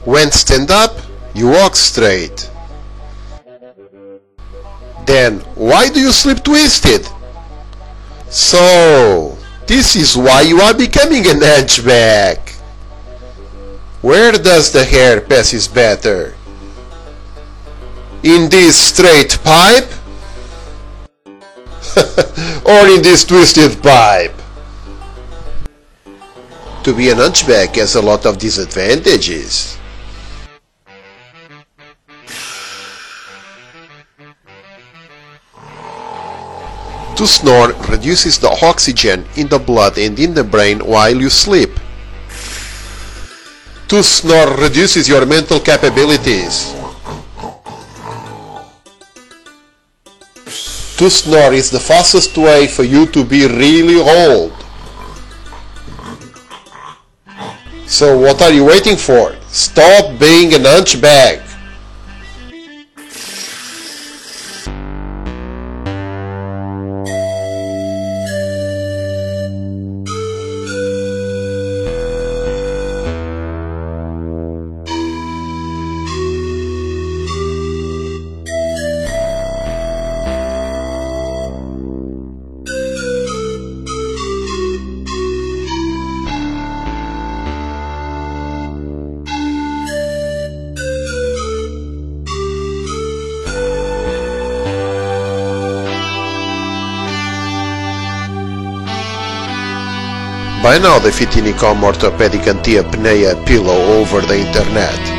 When stand up, you walk straight. Then why do you sleep twisted? So, this is why you are becoming an hunchback. Where does the hair passes better? In this straight pipe? Or in this twisted pipe? To be an hunchback has a lot of disadvantages. To snore reduces the oxygen in the blood and in the brain while you sleep. To snore reduces your mental capabilities. To snore is the fastest way for you to be really old. So what are you waiting for? Stop being an hunchback. By now the Fitinicom Orthopedic Anti-Apnea pillow over the internet.